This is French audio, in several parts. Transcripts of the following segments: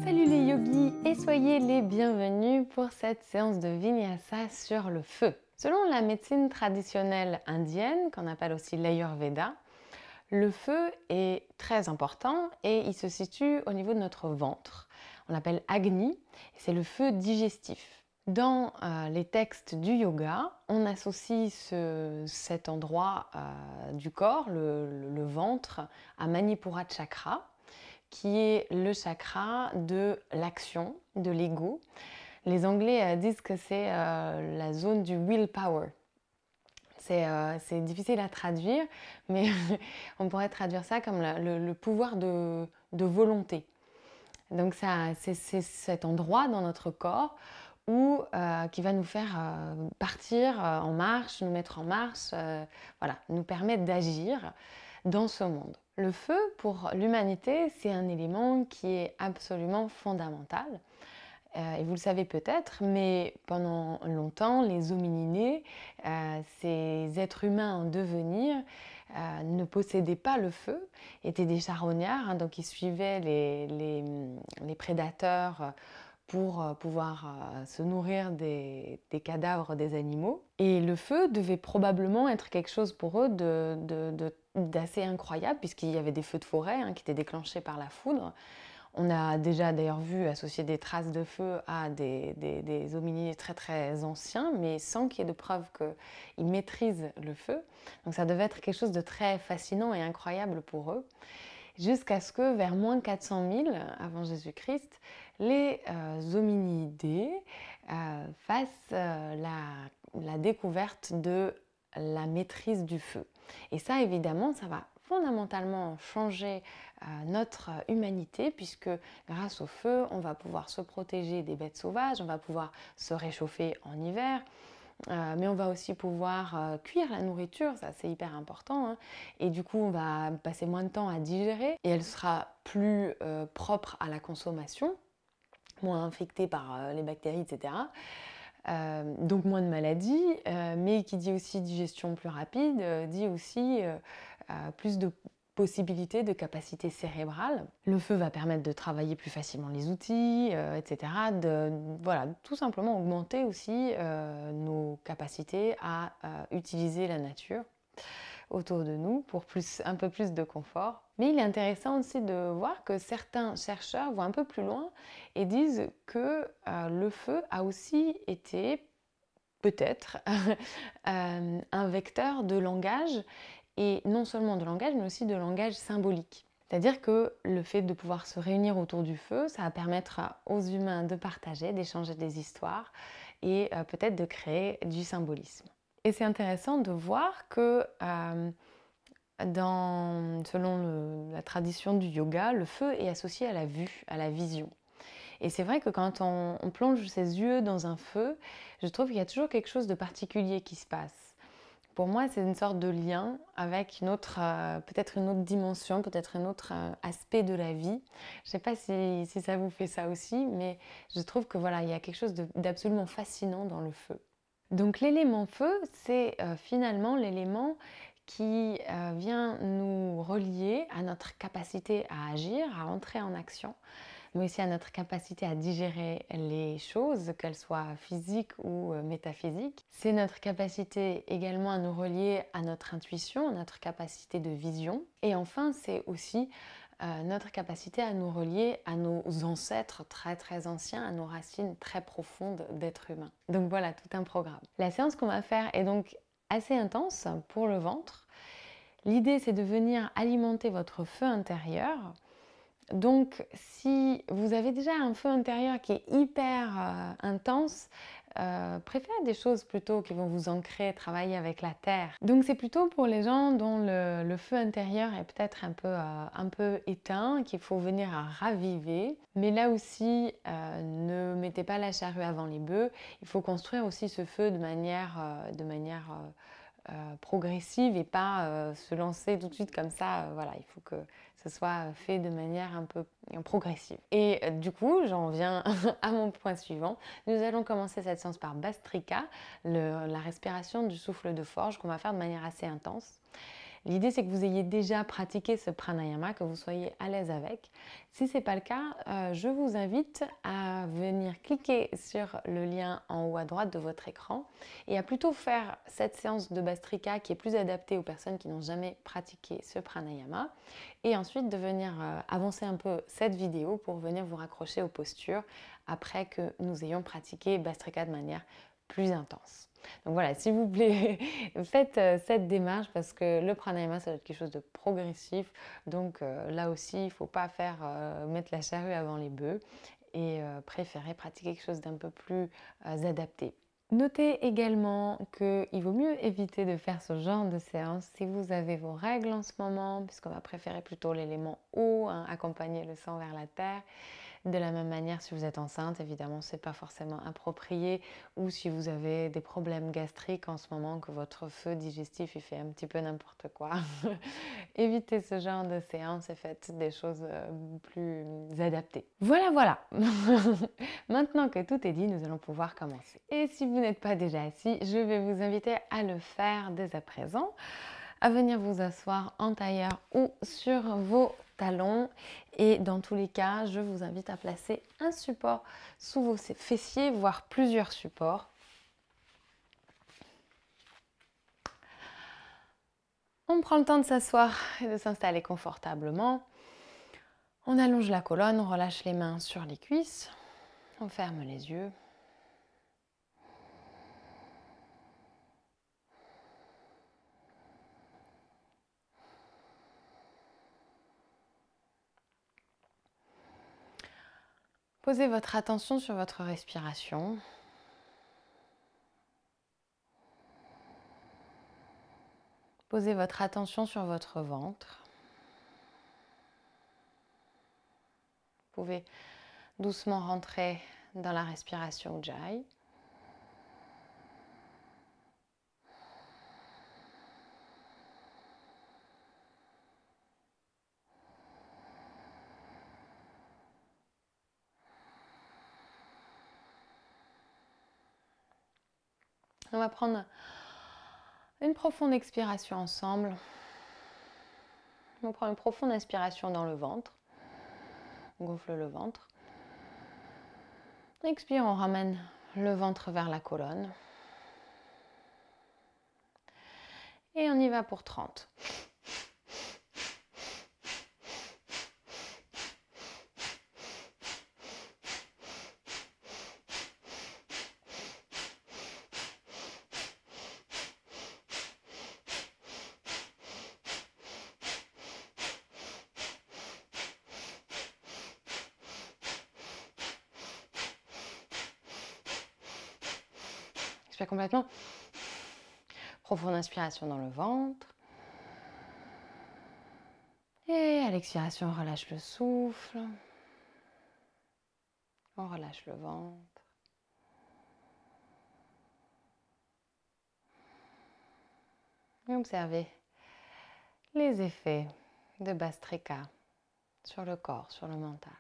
Salut les yogis et soyez les bienvenus pour cette séance de Vinyasa sur le feu. Selon la médecine traditionnelle indienne, qu'on appelle aussi l'Ayurveda, le feu est très important et il se situe au niveau de notre ventre. On l'appelle Agni, c'est le feu digestif. Dans les textes du yoga, on associe cet endroit du corps, le ventre, à Manipura Chakra, qui est le chakra de l'action, de l'ego. Les Anglais disent que c'est la zone du willpower. C'est difficile à traduire, mais on pourrait traduire ça comme le pouvoir de volonté. Donc c'est cet endroit dans notre corps qui va nous faire partir en marche, nous mettre en marche, voilà, nous permettre d'agir dans ce monde. Le feu, pour l'humanité, c'est un élément qui est absolument fondamental. Et vous le savez peut-être, mais pendant longtemps, les homininés, ces êtres humains en devenir, ne possédaient pas le feu, étaient des charognards, donc ils suivaient les prédateurs pour pouvoir se nourrir des cadavres des animaux. Et le feu devait probablement être quelque chose pour eux d'assez incroyable, puisqu'il y avait des feux de forêt qui étaient déclenchés par la foudre. On a déjà d'ailleurs vu associer des traces de feu à des hominidés très très anciens, mais sans qu'il y ait de preuve qu'ils maîtrisent le feu. Donc ça devait être quelque chose de très fascinant et incroyable pour eux. Jusqu'à ce que vers moins 400 000 avant Jésus-Christ, les hominidés fassent la découverte de la maîtrise du feu. Et ça, évidemment, ça va fondamentalement changer notre humanité, puisque grâce au feu, on va pouvoir se protéger des bêtes sauvages, on va pouvoir se réchauffer en hiver, mais on va aussi pouvoir cuire la nourriture, ça c'est hyper important, et du coup on va passer moins de temps à digérer et elle sera plus propre à la consommation, moins infectée par les bactéries, etc. Donc moins de maladies, mais qui dit aussi digestion plus rapide, dit aussi plus de possibilités de capacité cérébrale. Le feu va permettre de travailler plus facilement les outils, etc. Voilà, tout simplement augmenter aussi nos capacités à utiliser la nature autour de nous pour un peu plus de confort. Mais il est intéressant aussi de voir que certains chercheurs vont un peu plus loin et disent que le feu a aussi été peut-être un vecteur de langage, et non seulement de langage, mais aussi de langage symbolique. C'est-à-dire que le fait de pouvoir se réunir autour du feu, ça va permettre aux humains de partager, d'échanger des histoires et peut-être de créer du symbolisme. Et c'est intéressant de voir que selon la tradition du yoga, le feu est associé à la vue, à la vision. Et c'est vrai que quand on plonge ses yeux dans un feu, je trouve qu'il y a toujours quelque chose de particulier qui se passe. Pour moi, c'est une sorte de lien avec peut-être une autre dimension, peut-être un autre aspect de la vie. Je ne sais pas si ça vous fait ça aussi, mais je trouve que voilà, il y a quelque chose d'absolument fascinant dans le feu. Donc l'élément feu, c'est finalement l'élément qui vient nous relier à notre capacité à agir, à entrer en action, mais aussi à notre capacité à digérer les choses, qu'elles soient physiques ou métaphysiques. C'est notre capacité également à nous relier à notre intuition, à notre capacité de vision. Et enfin, c'est aussi notre capacité à nous relier à nos ancêtres très très anciens, à nos racines très profondes d'être humain. Donc voilà, tout un programme. La séance qu'on va faire est donc assez intense pour le ventre. L'idée, c'est de venir alimenter votre feu intérieur. Donc, si vous avez déjà un feu intérieur qui est hyper intense, préférez des choses plutôt qui vont vous ancrer, travailler avec la terre. Donc, c'est plutôt pour les gens dont le feu intérieur est peut-être un peu éteint, qu'il faut venir à raviver. Mais là aussi, ne mettez pas la charrue avant les bœufs. Il faut construire aussi ce feu de manière progressive et pas se lancer tout de suite comme ça. Voilà, il faut que ce soit fait de manière un peu progressive. Et du coup, j'en viens à mon point suivant. Nous allons commencer cette séance par Bastrika, la respiration du souffle de forge qu'on va faire de manière assez intense. L'idée, c'est que vous ayez déjà pratiqué ce pranayama, que vous soyez à l'aise avec. Si ce n'est pas le cas, je vous invite à venir cliquer sur le lien en haut à droite de votre écran et à plutôt faire cette séance de Bhastrika qui est plus adaptée aux personnes qui n'ont jamais pratiqué ce pranayama et ensuite de venir avancer un peu cette vidéo pour venir vous raccrocher aux postures après que nous ayons pratiqué Bhastrika de manière plus intense. Donc voilà, s'il vous plaît, faites cette démarche parce que le pranayama, ça doit être quelque chose de progressif. Donc là aussi, il ne faut pas mettre la charrue avant les bœufs et préférer pratiquer quelque chose d'un peu plus adapté. Notez également qu'il vaut mieux éviter de faire ce genre de séance si vous avez vos règles en ce moment, puisqu'on va préférer plutôt l'élément eau, accompagner le sang vers la terre. De la même manière, si vous êtes enceinte, évidemment, ce n'est pas forcément approprié. Ou si vous avez des problèmes gastriques en ce moment, que votre feu digestif il fait un petit peu n'importe quoi. Évitez ce genre de séance et faites des choses plus adaptées. Voilà. Maintenant que tout est dit, nous allons pouvoir commencer. Et si vous n'êtes pas déjà assis, je vais vous inviter à le faire dès à présent, à venir vous asseoir en tailleur ou sur vos talons et dans tous les cas, je vous invite à placer un support sous vos fessiers, voire plusieurs supports. On prend le temps de s'asseoir et de s'installer confortablement. On allonge la colonne, on relâche les mains sur les cuisses, on ferme les yeux. Posez votre attention sur votre respiration. Posez votre attention sur votre ventre. Vous pouvez doucement rentrer dans la respiration Ujjayi. On va prendre une profonde expiration ensemble. On prend une profonde inspiration dans le ventre. On gonfle le ventre. Expire, on ramène le ventre vers la colonne. Et on y va pour 30. Expire complètement. Profonde inspiration dans le ventre. Et à l'expiration, on relâche le souffle. On relâche le ventre. Et observez les effets de Bhastrika sur le corps, sur le mental.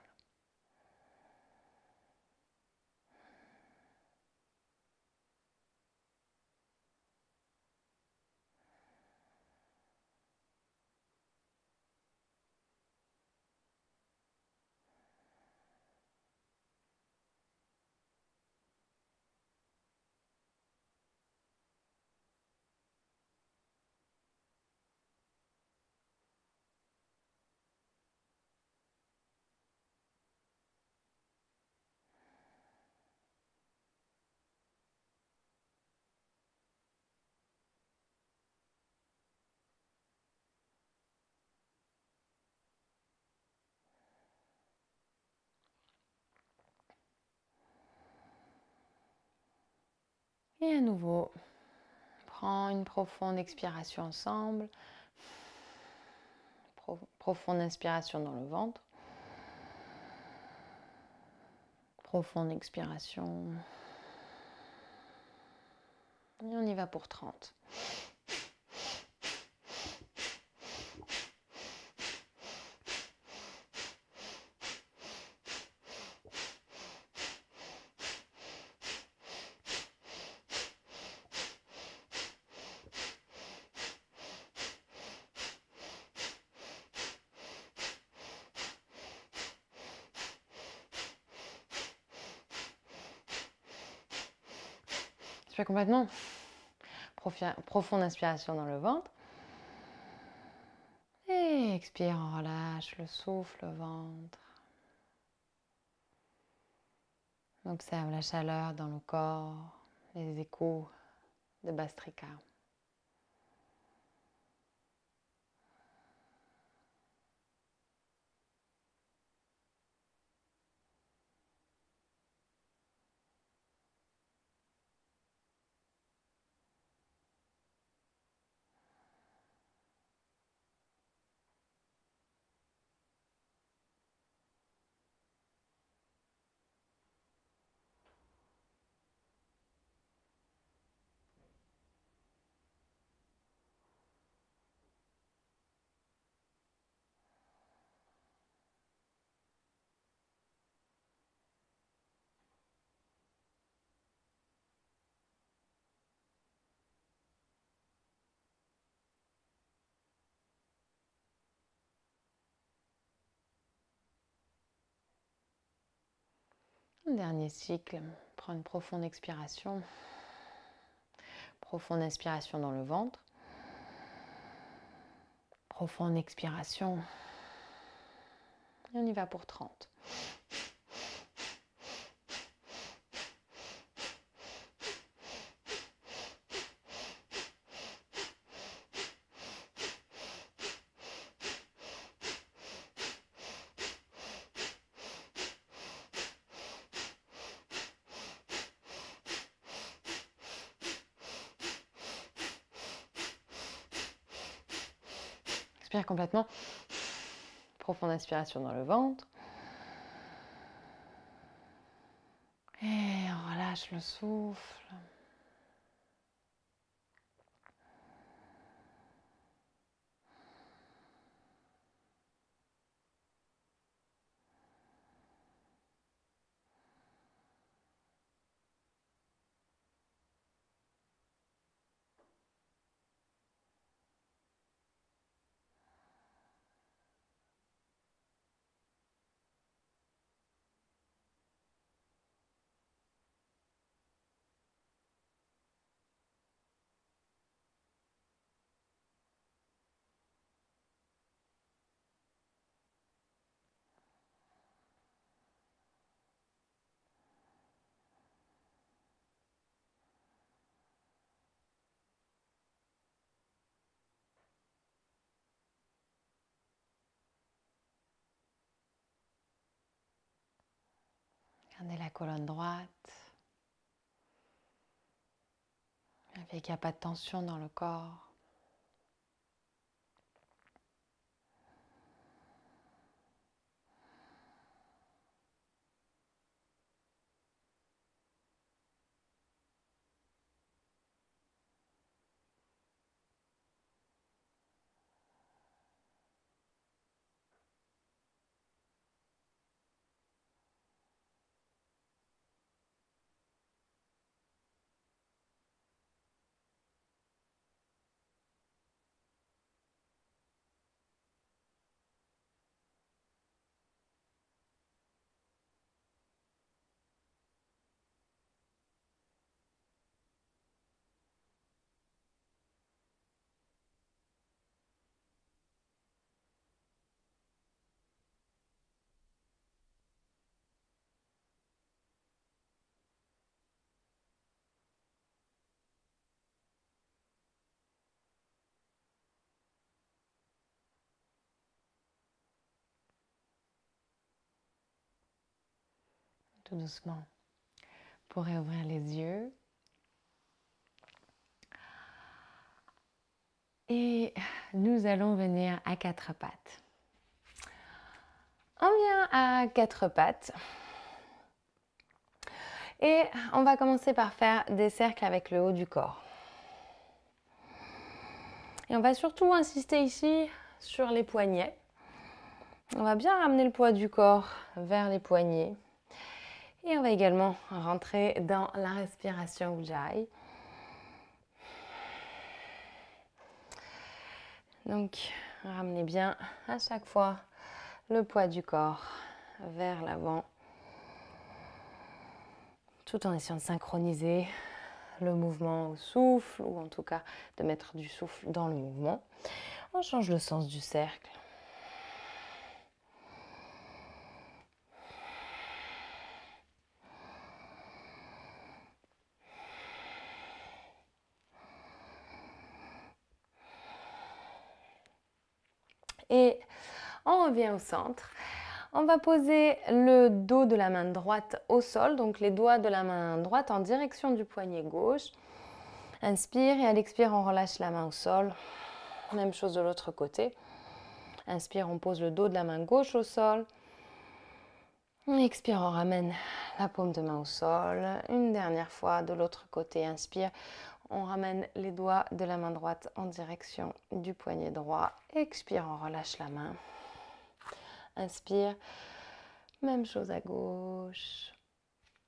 Et à nouveau, prends une profonde expiration ensemble. Profonde inspiration dans le ventre. Profonde expiration. Et on y va pour 30. Respire complètement. Profonde inspiration dans le ventre. Et expire, on relâche le souffle au ventre. Observe la chaleur dans le corps, les échos de Bhastrika. Dernier cycle, prends une profonde expiration. Profonde inspiration dans le ventre. Profonde expiration. Et on y va pour 30. Expire complètement. Profonde inspiration dans le ventre. Et on relâche le souffle. Gardez la colonne droite. Vérifiez qu'il n'y a pas de tension dans le corps. Tout doucement, vous pourrez ouvrir les yeux. Et nous allons venir à quatre pattes. On vient à quatre pattes. Et on va commencer par faire des cercles avec le haut du corps. Et on va surtout insister ici sur les poignets. On va bien ramener le poids du corps vers les poignets. Et on va également rentrer dans la respiration Ujjayi. Donc, ramenez bien à chaque fois le poids du corps vers l'avant, tout en essayant de synchroniser le mouvement au souffle, ou en tout cas de mettre du souffle dans le mouvement. On change le sens du cercle. Et on revient au centre. On va poser le dos de la main droite au sol, donc les doigts de la main droite en direction du poignet gauche. Inspire et à l'expire, on relâche la main au sol. Même chose de l'autre côté. Inspire, on pose le dos de la main gauche au sol. Expire, on ramène la paume de main au sol. Une dernière fois de l'autre côté. Inspire, on ramène les doigts de la main droite en direction du poignet droit. Expire, on relâche la main. Inspire, même chose à gauche.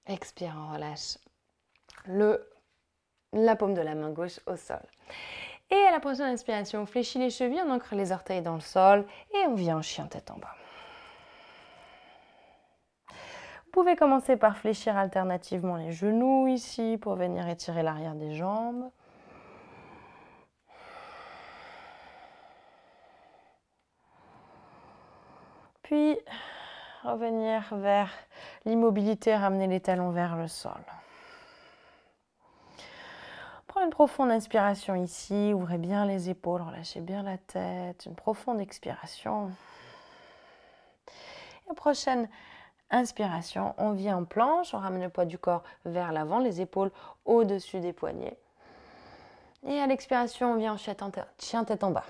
Expire, on relâche la paume de la main gauche au sol. Et à la prochaine inspiration, on fléchit les chevilles, on ancre les orteils dans le sol et on vient en chien tête en bas. Vous pouvez commencer par fléchir alternativement les genoux ici pour venir étirer l'arrière des jambes. Puis, revenir vers l'immobilité, ramener les talons vers le sol. Prenez une profonde inspiration ici, ouvrez bien les épaules, relâchez bien la tête, une profonde expiration. Et prochaine inspiration, on vient en planche, on ramène le poids du corps vers l'avant, les épaules au-dessus des poignets. Et à l'expiration, on vient en chien tête en bas.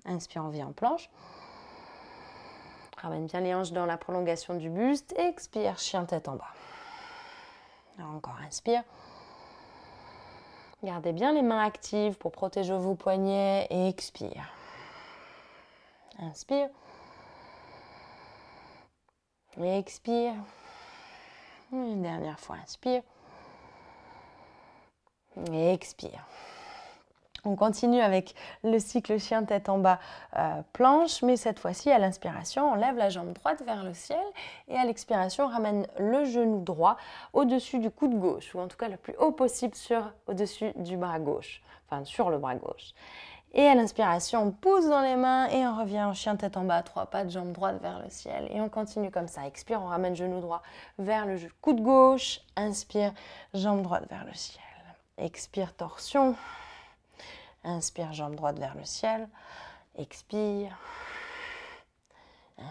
Inspire, on vient en planche. Ramène bien les hanches dans la prolongation du buste. Expire, chien tête en bas. Alors encore, inspire. Gardez bien les mains actives pour protéger vos poignets et expire. Inspire. Et expire. Une dernière fois, inspire. Et expire. On continue avec le cycle chien tête en bas planche, mais cette fois-ci à l'inspiration, on lève la jambe droite vers le ciel et à l'expiration, on ramène le genou droit au-dessus du coude gauche, ou en tout cas le plus haut possible au-dessus du bras gauche, enfin sur le bras gauche. Et à l'inspiration, on pousse dans les mains et on revient en chien tête en bas, 3 pattes, jambe droite vers le ciel. Et on continue comme ça. Expire, on ramène genou droit vers le coude gauche. Inspire, jambe droite vers le ciel. Expire, torsion. Inspire, jambe droite vers le ciel. Expire.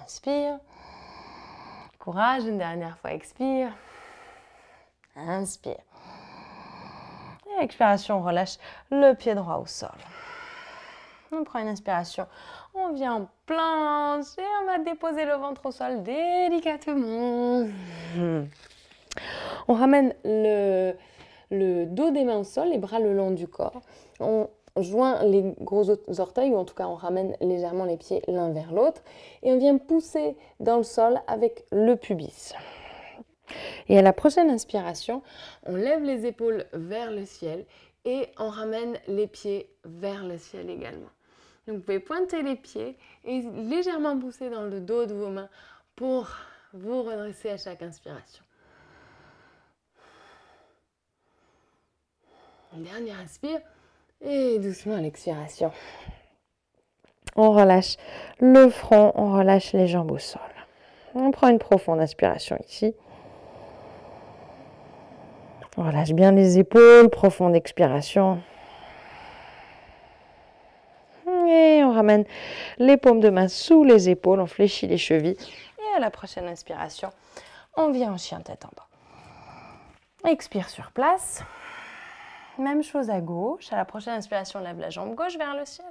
Inspire. Courage, une dernière fois, expire. Inspire. Et à l'expiration, on relâche le pied droit au sol. On prend une inspiration, on vient en planche et on va déposer le ventre au sol délicatement. On ramène le dos des mains au sol, les bras le long du corps. On joint les gros orteils, ou en tout cas on ramène légèrement les pieds l'un vers l'autre. Et on vient pousser dans le sol avec le pubis. Et à la prochaine inspiration, on lève les épaules vers le ciel et on ramène les pieds vers le ciel également. Donc vous pouvez pointer les pieds et légèrement pousser dans le dos de vos mains pour vous redresser à chaque inspiration. Une dernière inspire et doucement à l'expiration. On relâche le front, on relâche les jambes au sol. On prend une profonde inspiration ici. On relâche bien les épaules, profonde expiration. Et on ramène les paumes de main sous les épaules, on fléchit les chevilles. Et à la prochaine inspiration, on vient en chien tête en bas. Expire sur place. Même chose à gauche. À la prochaine inspiration, on lève la jambe gauche vers le ciel.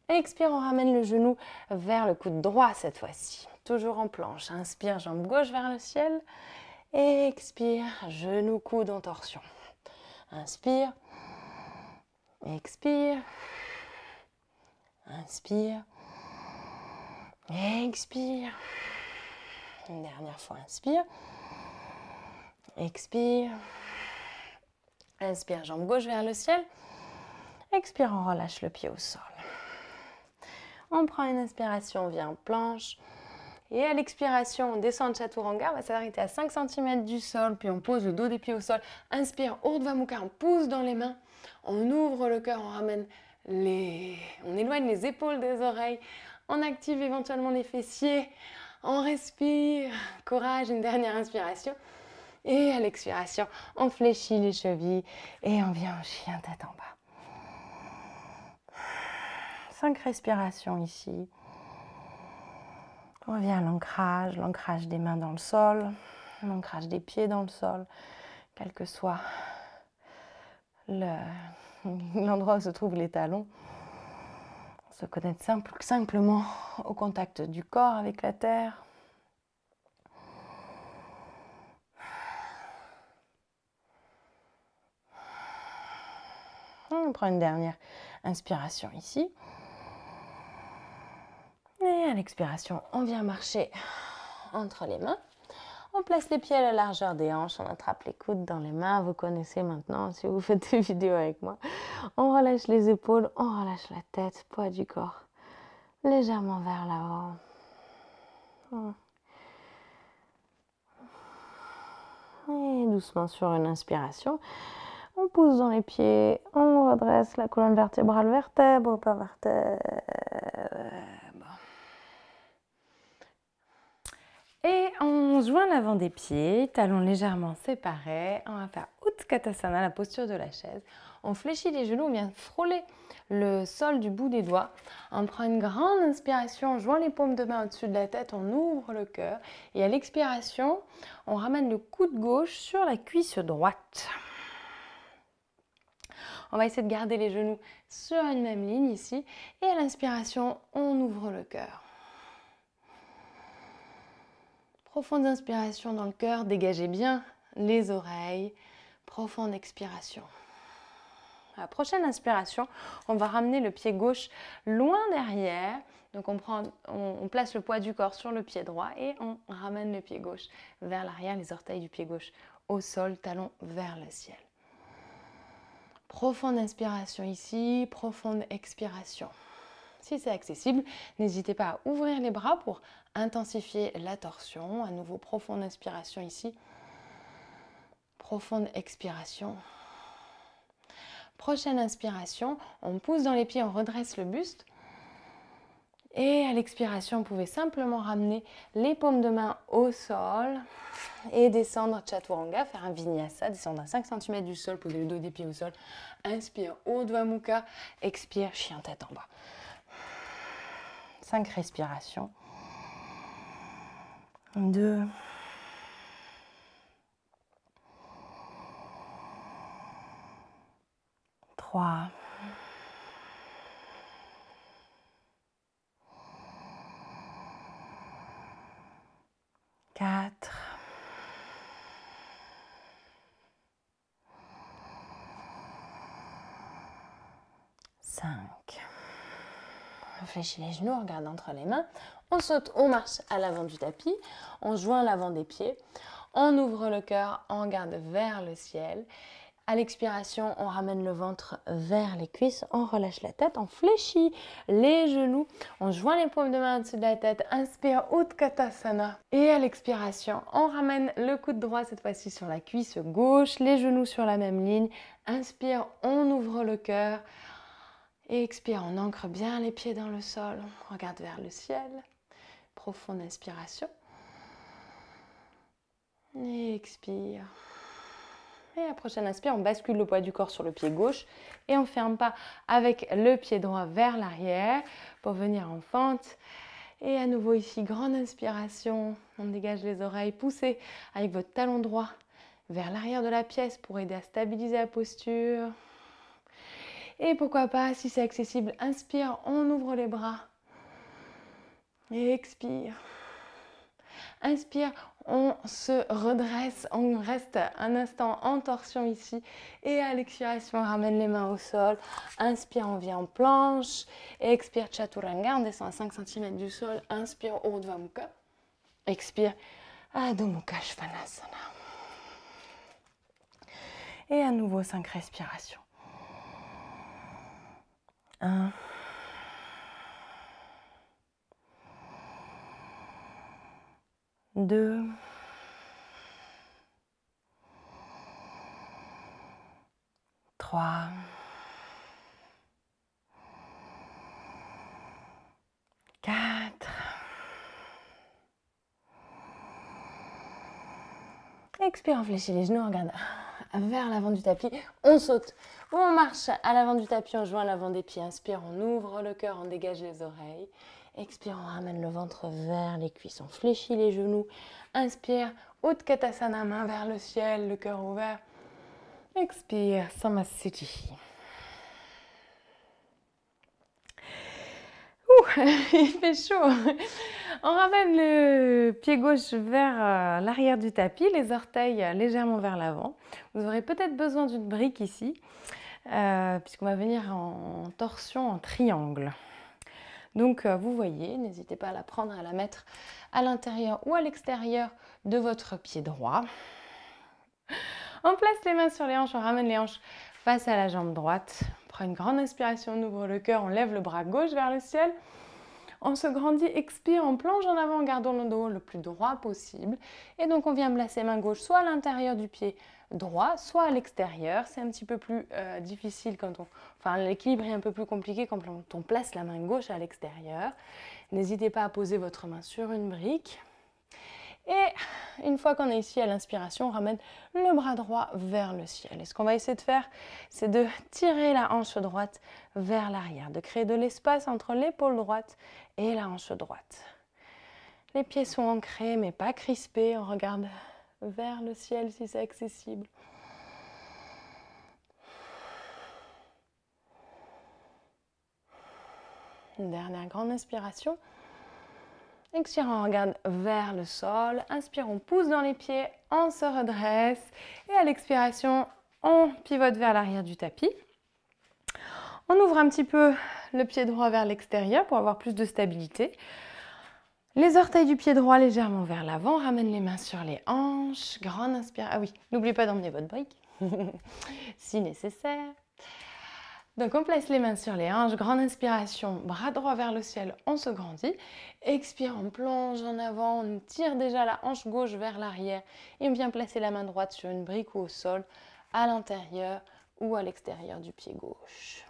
Expire, on ramène le genou vers le coude droit cette fois-ci. Toujours en planche. Inspire, jambe gauche vers le ciel. Expire, genou, coude en torsion. Inspire. Expire. Inspire. Expire. Une dernière fois, inspire. Expire. Inspire, jambe gauche vers le ciel. Expire, on relâche le pied au sol. On prend une inspiration, on vient en planche. Et à l'expiration, on descend de Chaturanga, on va s'arrêter à 5 cm du sol, puis on pose le dos des pieds au sol. Inspire, Urdhva Mukha, on pousse dans les mains, on ouvre le cœur, on ramène on éloigne les épaules des oreilles, on active éventuellement les fessiers, on respire, courage, une dernière inspiration. Et à l'expiration, on fléchit les chevilles et on vient en chien tête en bas. 5 respirations ici. On vient à l'ancrage des mains dans le sol, l'ancrage des pieds dans le sol, quel que soit l'endroit où se trouvent les talons. On se connecte simplement au contact du corps avec la terre. On prend une dernière inspiration ici. Et à l'expiration, on vient marcher entre les mains. On place les pieds à la largeur des hanches, on attrape les coudes dans les mains. Vous connaissez maintenant si vous faites des vidéos avec moi. On relâche les épaules, on relâche la tête, poids du corps légèrement vers l'avant. Et doucement sur une inspiration, on pousse dans les pieds, on redresse la colonne vertébrale, vertèbre par vertèbre. Et on joint l'avant des pieds, talons légèrement séparés. On va faire Utkatasana, la posture de la chaise. On fléchit les genoux, on vient frôler le sol du bout des doigts. On prend une grande inspiration, on joint les paumes de main au-dessus de la tête, on ouvre le cœur. Et à l'expiration, on ramène le coude gauche sur la cuisse droite. On va essayer de garder les genoux sur une même ligne ici. Et à l'inspiration, on ouvre le cœur. Profonde inspiration dans le cœur, dégagez bien les oreilles. Profonde expiration. À la prochaine inspiration, on va ramener le pied gauche loin derrière. Donc on place le poids du corps sur le pied droit et on ramène le pied gauche vers l'arrière, les orteils du pied gauche au sol, talons vers le ciel. Profonde inspiration ici, profonde expiration. Si c'est accessible, n'hésitez pas à ouvrir les bras pour intensifier la torsion. À nouveau, profonde inspiration ici. Profonde expiration. Prochaine inspiration, on pousse dans les pieds, on redresse le buste. Et à l'expiration, vous pouvez simplement ramener les paumes de main au sol et descendre Chaturanga, faire un Vinyasa, descendre à 5 cm du sol, poser le dos des pieds au sol. Inspire, Urdhva Mukha, expire, chien tête en bas. 5 respirations. 2. 3. 4. 5. On fléchit les genoux, on regarde entre les mains. On saute, on marche à l'avant du tapis. On joint l'avant des pieds. On ouvre le cœur, on regarde vers le ciel. À l'expiration, on ramène le ventre vers les cuisses, on relâche la tête, on fléchit les genoux, on joint les paumes de main au-dessus de la tête, inspire Utkatasana. Et à l'expiration, on ramène le coude droit cette fois-ci sur la cuisse gauche, les genoux sur la même ligne. Inspire, on ouvre le cœur. Et expire, on ancre bien les pieds dans le sol, on regarde vers le ciel. Profonde inspiration. Et expire. Et à la prochaine inspire, on bascule le poids du corps sur le pied gauche et on fait un pas avec le pied droit vers l'arrière pour venir en fente. Et à nouveau ici, grande inspiration, on dégage les oreilles, poussez avec votre talon droit vers l'arrière de la pièce pour aider à stabiliser la posture. Et pourquoi pas, si c'est accessible, inspire, on ouvre les bras. Et expire. Inspire, on se redresse, on reste un instant en torsion ici. Et à l'expiration, on ramène les mains au sol. Inspire, on vient en planche. Et expire, Chaturanga, on descend à 5 cm du sol. Inspire, Urdhva Mukha. Expire, Adho Mukha Svanasana. Et à nouveau, 5 respirations. 1. 2, 3, 4. Expire, on fléchit les genoux, on regarde vers l'avant du tapis. On saute ou on marche à l'avant du tapis, on joint l'avant des pieds. Inspire, on ouvre le cœur, on dégage les oreilles. Expire, on ramène le ventre vers les cuisses, on fléchit les genoux. Inspire, Utkatasana, main vers le ciel, le cœur ouvert. Expire, Samasthiti. Il fait chaud. On ramène le pied gauche vers l'arrière du tapis, les orteils légèrement vers l'avant. Vous aurez peut-être besoin d'une brique ici, puisqu'on va venir en torsion, en triangle. Donc vous voyez, n'hésitez pas à la prendre, à la mettre à l'intérieur ou à l'extérieur de votre pied droit. On place les mains sur les hanches, on ramène les hanches face à la jambe droite. On prend une grande inspiration, on ouvre le cœur, on lève le bras gauche vers le ciel. On se grandit, expire, on plonge en avant, gardons le dos le plus droit possible. Et donc on vient placer main gauche soit à l'intérieur du pied droit, soit à l'extérieur. C'est un petit peu plus difficile quand on... Enfin, l'équilibre est un peu plus compliqué quand on place la main gauche à l'extérieur. N'hésitez pas à poser votre main sur une brique. Et une fois qu'on est ici à l'inspiration, on ramène le bras droit vers le ciel. Et ce qu'on va essayer de faire, c'est de tirer la hanche droite vers l'arrière, de créer de l'espace entre l'épaule droite et la hanche droite. Les pieds sont ancrés mais pas crispés. On regarde vers le ciel si c'est accessible. Une dernière grande inspiration. Expire, on regarde vers le sol. Inspire, on pousse dans les pieds, on se redresse. Et à l'expiration, on pivote vers l'arrière du tapis. On ouvre un petit peu le pied droit vers l'extérieur pour avoir plus de stabilité. Les orteils du pied droit légèrement vers l'avant. Ramène les mains sur les hanches. Grande inspiration. Ah oui, n'oubliez pas d'emmener votre brique si nécessaire. Donc on place les mains sur les hanches, grande inspiration, bras droit vers le ciel, on se grandit. Expire, on plonge en avant, on tire déjà la hanche gauche vers l'arrière et on vient placer la main droite sur une brique ou au sol, à l'intérieur ou à l'extérieur du pied gauche.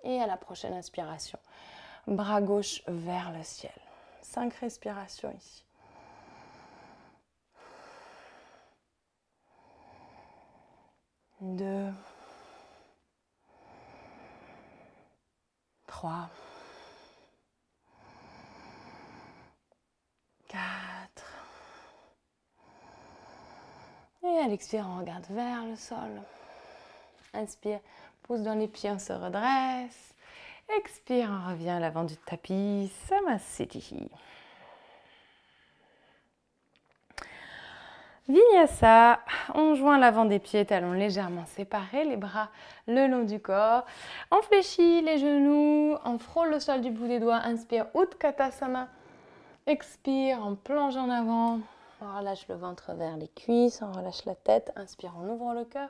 Et à la prochaine inspiration, bras gauche vers le ciel. 5 respirations ici. Deux. 3, 4. Et à l'expire, on regarde vers le sol. Inspire, pouce dans les pieds, on se redresse. Expire, on revient à l'avant du tapis. Samasthiti. Vinyasa, on joint l'avant des pieds, talons légèrement séparés, les bras le long du corps. On fléchit les genoux, on frôle le sol du bout des doigts. Inspire, Utkatasana. Expire, on plonge en avant. On relâche le ventre vers les cuisses, on relâche la tête. Inspire, on ouvre le cœur.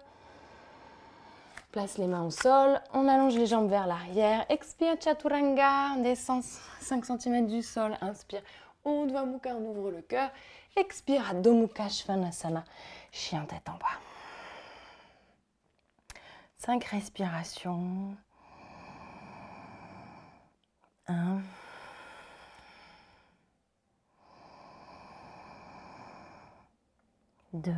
Place les mains au sol, on allonge les jambes vers l'arrière. Expire, Chaturanga, on descend 5 cm du sol. Inspire, Urdhva Mukha, on ouvre le cœur. Expire, Adho Mukha Svanasana, chien tête en bas. 5 respirations. 1. 2.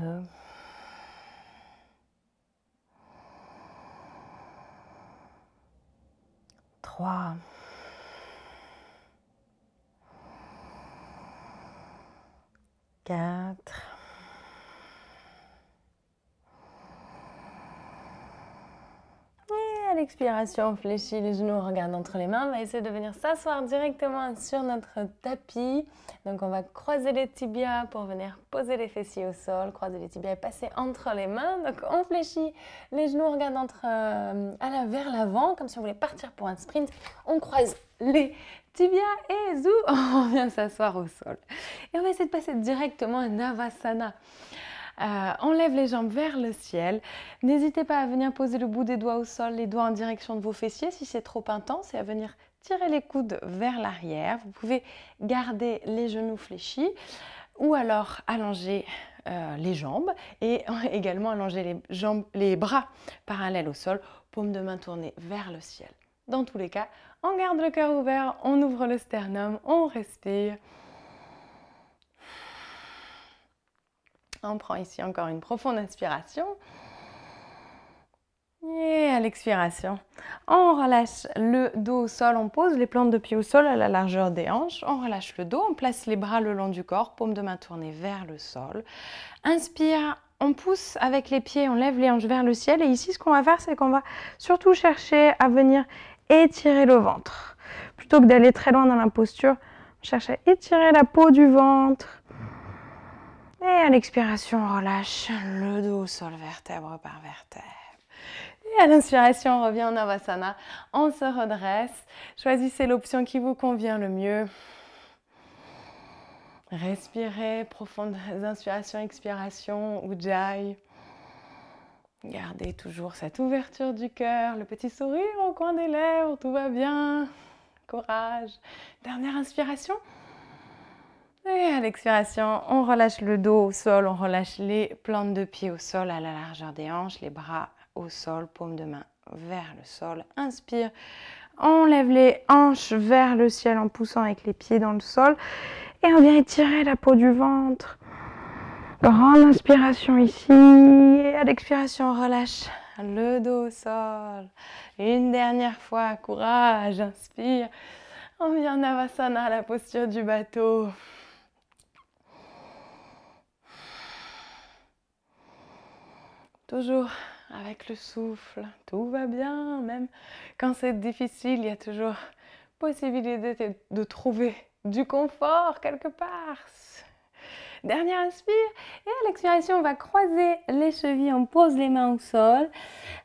3. 4. Et à l'expiration, on fléchit les genoux, on regarde entre les mains. On va essayer de venir s'asseoir directement sur notre tapis. Donc on va croiser les tibias pour venir poser les fessiers au sol, croiser les tibias et passer entre les mains. Donc on fléchit les genoux, on regarde vers l'avant, comme si on voulait partir pour un sprint. On croise les tibias et zou, on vient s'asseoir au sol. Et on va essayer de passer directement à Navasana. On lève les jambes vers le ciel. N'hésitez pas à venir poser le bout des doigts au sol, les doigts en direction de vos fessiers si c'est trop intense, et à venir tirer les coudes vers l'arrière. Vous pouvez garder les genoux fléchis. ou alors allonger les jambes et également allonger les bras parallèles au sol, paume de main tournée vers le ciel. Dans tous les cas, on garde le cœur ouvert, on ouvre le sternum, on respire. On prend ici encore une profonde inspiration. Et à l'expiration, on relâche le dos au sol, on pose les plantes de pied au sol à la largeur des hanches, on relâche le dos, on place les bras le long du corps, paume de main tournée vers le sol. Inspire, on pousse avec les pieds, on lève les hanches vers le ciel et ici ce qu'on va faire c'est qu'on va surtout chercher à venir étirer le ventre. Plutôt que d'aller très loin dans la posture, on cherche à étirer la peau du ventre. Et à l'expiration, on relâche le dos au sol, vertèbre par vertèbre. Et à l'inspiration, on revient en Navasana, on se redresse. Choisissez l'option qui vous convient le mieux. Respirez, profondes inspirations, expirations, Ujjayi. Gardez toujours cette ouverture du cœur, le petit sourire au coin des lèvres, tout va bien. Courage. Dernière inspiration. Et à l'expiration, on relâche le dos au sol, on relâche les plantes de pied au sol à la largeur des hanches, les bras au sol, paume de main vers le sol. Inspire, on lève les hanches vers le ciel en poussant avec les pieds dans le sol. Et on vient étirer la peau du ventre. Grande inspiration ici. Et à l'expiration, on relâche le dos au sol. Une dernière fois, courage, inspire. On vient en Navasana, la posture du bateau. Toujours avec le souffle, tout va bien, même quand c'est difficile, il y a toujours possibilité de trouver du confort quelque part. Dernière inspire et à l'expiration, on va croiser les chevilles, on pose les mains au sol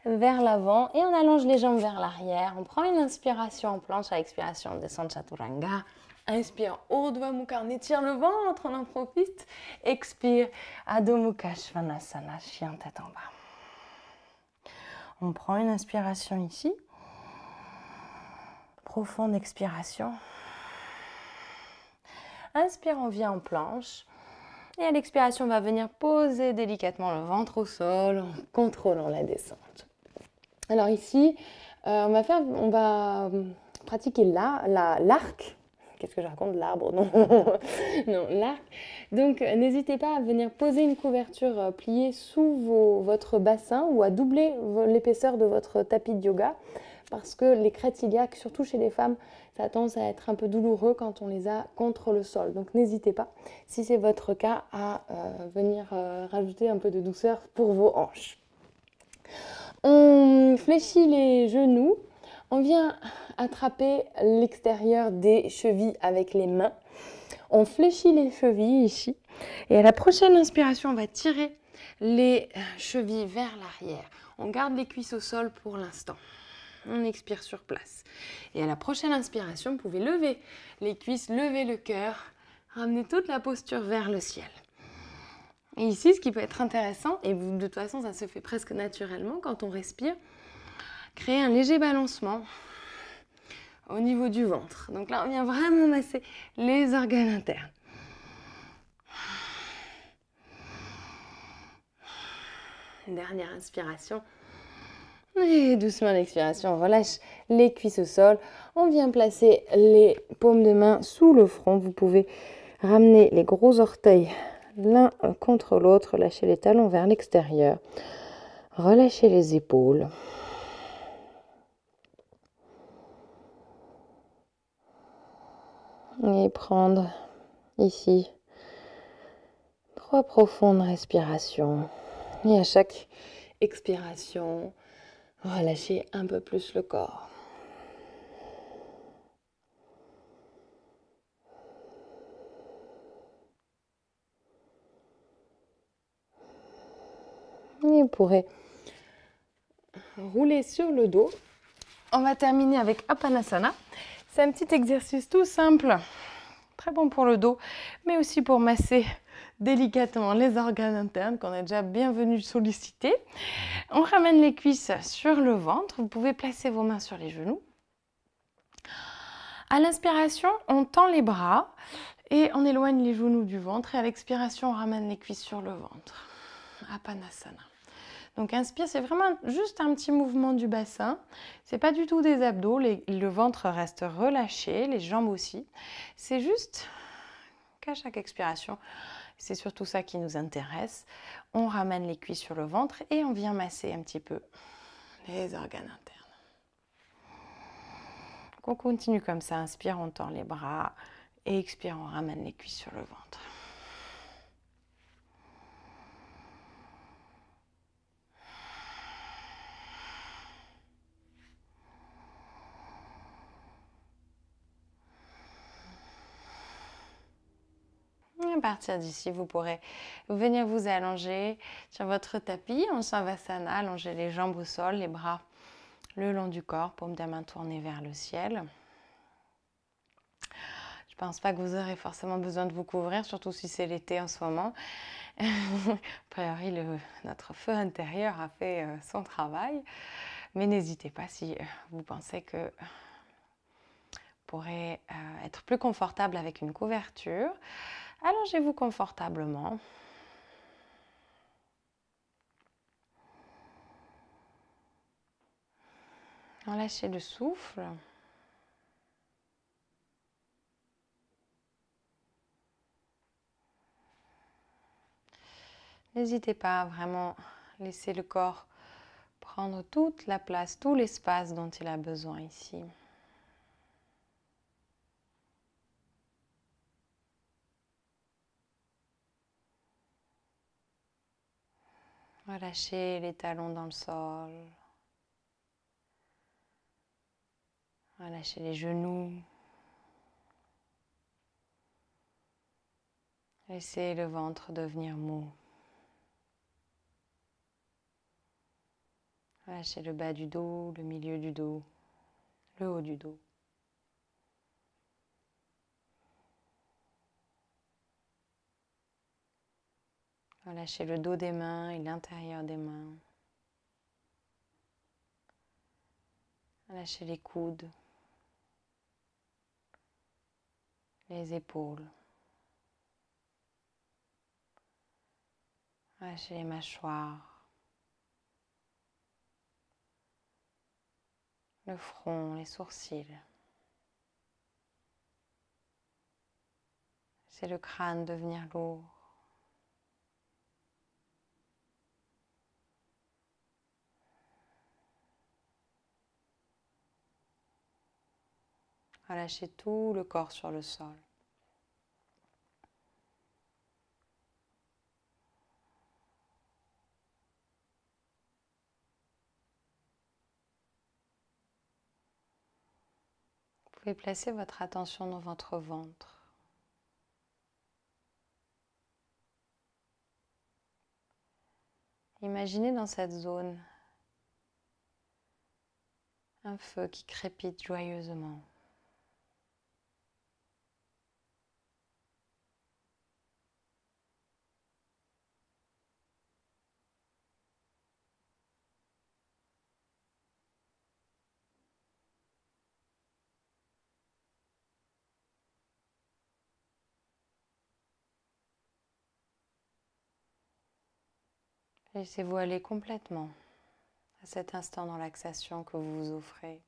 vers l'avant et on allonge les jambes vers l'arrière. On prend une inspiration en planche, à l'expiration, on descend Chaturanga. Inspire, Urdhva Mukha, on étire le ventre, on en profite. Expire, Adho Mukha Svanasana, chien tête en bas. On prend une inspiration ici. Profonde expiration. Inspire, on vient en planche. Et à l'expiration, on va venir poser délicatement le ventre au sol en contrôlant la descente. Alors ici, on va pratiquer l'arc. Qu'est-ce que je raconte? L'arbre, non. Non, l'arc. Donc, n'hésitez pas à venir poser une couverture pliée sous votre bassin ou à doubler l'épaisseur de votre tapis de yoga parce que les crêtes iliaques, surtout chez les femmes, ça a tendance à être un peu douloureux quand on les a contre le sol. Donc, n'hésitez pas, si c'est votre cas, à venir rajouter un peu de douceur pour vos hanches. On fléchit les genoux. On vient attraper l'extérieur des chevilles avec les mains. On fléchit les chevilles ici. Et à la prochaine inspiration, on va tirer les chevilles vers l'arrière. On garde les cuisses au sol pour l'instant. On expire sur place. Et à la prochaine inspiration, vous pouvez lever les cuisses, lever le cœur, ramener toute la posture vers le ciel. Et ici, ce qui peut être intéressant, et de toute façon, ça se fait presque naturellement quand on respire, créer un léger balancement au niveau du ventre. Donc là, on vient vraiment masser les organes internes. Dernière inspiration. Et doucement l'expiration, on relâche les cuisses au sol. On vient placer les paumes de main sous le front. Vous pouvez ramener les gros orteils l'un contre l'autre. Lâchez les talons vers l'extérieur. Relâchez les épaules. Et prendre ici 3 profondes respirations. Et à chaque expiration, relâchez un peu plus le corps. Et vous pourrez rouler sur le dos. On va terminer avec Apanasana. C'est un petit exercice tout simple, très bon pour le dos, mais aussi pour masser délicatement les organes internes qu'on est déjà bienvenu solliciter. On ramène les cuisses sur le ventre. Vous pouvez placer vos mains sur les genoux. À l'inspiration, on tend les bras Et on éloigne les genoux du ventre et à l'expiration, on ramène les cuisses sur le ventre. Apanasana. Donc inspire, c'est vraiment juste un petit mouvement du bassin. C'est pas du tout des abdos, le ventre reste relâché, les jambes aussi. C'est juste qu'à chaque expiration, c'est surtout ça qui nous intéresse. On ramène les cuisses sur le ventre et on vient masser un petit peu les organes internes. On continue comme ça, inspire, on tend les bras et expire, on ramène les cuisses sur le ventre. À partir d'ici, vous pourrez venir vous allonger sur votre tapis en Shavasana, allonger les jambes au sol, les bras le long du corps, paume de main tournée vers le ciel. Je ne pense pas que vous aurez forcément besoin de vous couvrir, surtout si c'est l'été en ce moment. A priori, notre feu intérieur a fait son travail, mais n'hésitez pas si vous pensez que vous pourrez être plus confortable avec une couverture. Allongez-vous confortablement. Relâchez le souffle. N'hésitez pas à vraiment laisser le corps prendre toute la place, tout l'espace dont il a besoin ici. Relâchez les talons dans le sol. Relâchez les genoux. Laissez le ventre devenir mou. Relâchez le bas du dos, le milieu du dos, le haut du dos. Relâchez le dos des mains et l'intérieur des mains. Relâchez les coudes, les épaules. Relâchez les mâchoires, le front, les sourcils. Laissez le crâne devenir lourd. Relâchez tout le corps sur le sol. Vous pouvez placer votre attention dans votre ventre. Imaginez dans cette zone un feu qui crépite joyeusement. Laissez-vous aller complètement à cet instant de relaxation que vous vous offrez.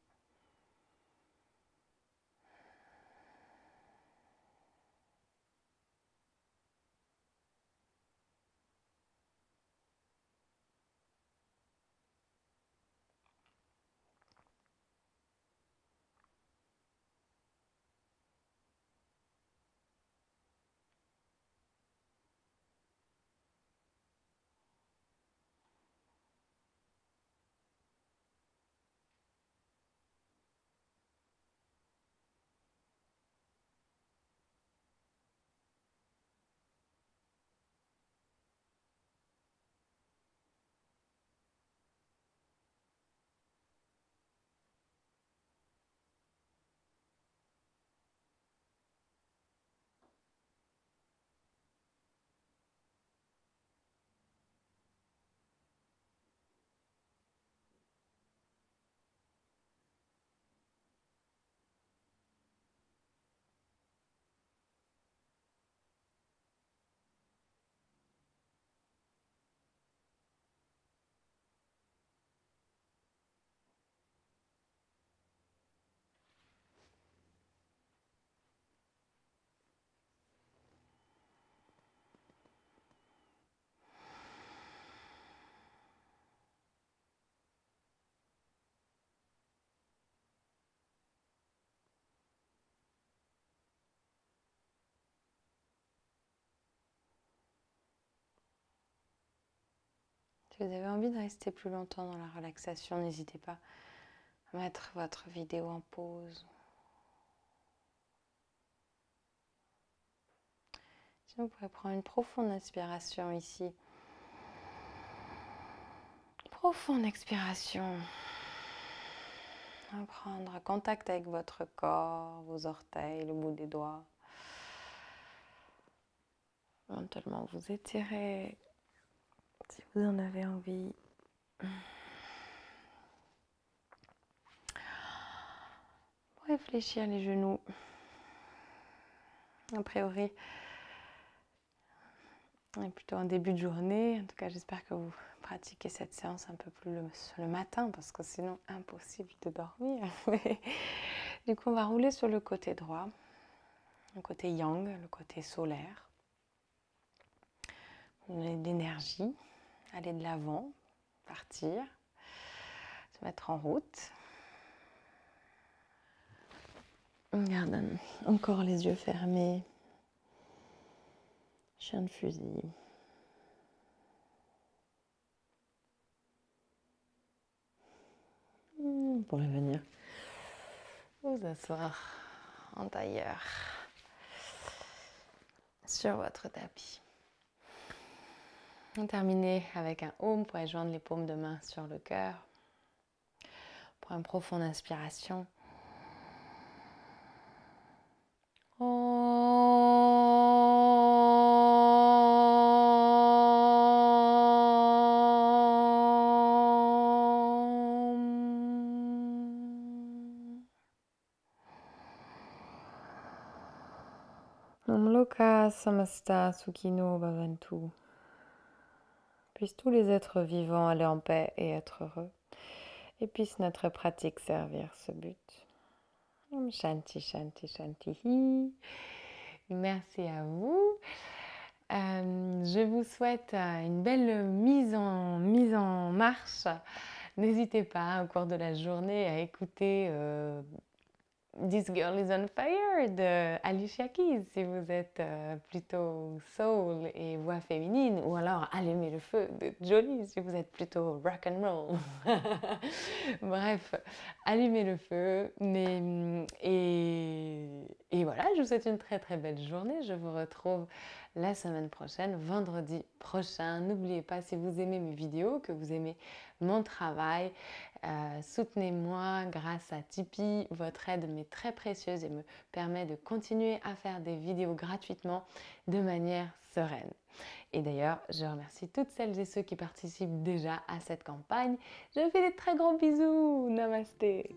Si vous avez envie de rester plus longtemps dans la relaxation, n'hésitez pas à mettre votre vidéo en pause. Sinon, vous pouvez prendre une profonde inspiration ici. Profonde expiration. Prendre contact avec votre corps, vos orteils, le bout des doigts. Éventuellement vous étirez si vous en avez envie. Réfléchir les genoux. A priori, on est plutôt en début de journée. En tout cas, j'espère que vous pratiquez cette séance un peu plus le matin parce que sinon, impossible de dormir. Du coup, on va rouler sur le côté droit, le côté yang, le côté solaire. Donner de l'énergie, aller de l'avant, partir, se mettre en route. On garde encore les yeux fermés. Chien de fusil. Vous pourrez venir vous asseoir en tailleur sur votre tapis. On termine avec un Om. Vous pourrez joindre les paumes de main sur le cœur. Pour une profonde inspiration. Om Loka Samasta Sukhino Bhavantu. Puissent tous les êtres vivants aller en paix et être heureux. Et puisse notre pratique servir ce but. Om Shanti Shanti Shanti. Merci à vous. Je vous souhaite une belle mise en marche. N'hésitez pas au cours de la journée à écouter This Girl is on Fire de Alicia Keys si vous êtes plutôt soul et voix féminine, ou alors Allumer le feu de Jolie si vous êtes plutôt rock and roll. Bref, allumez le feu. Et voilà, je vous souhaite une très très belle journée. Je vous retrouve la semaine prochaine, vendredi prochain. N'oubliez pas, si vous aimez mes vidéos, que vous aimez mon travail, soutenez-moi grâce à Tipeee. Votre aide m'est très précieuse et me permet de continuer à faire des vidéos gratuitement de manière sereine. Et d'ailleurs, je remercie toutes celles et ceux qui participent déjà à cette campagne. Je vous fais des très gros bisous. Namasté.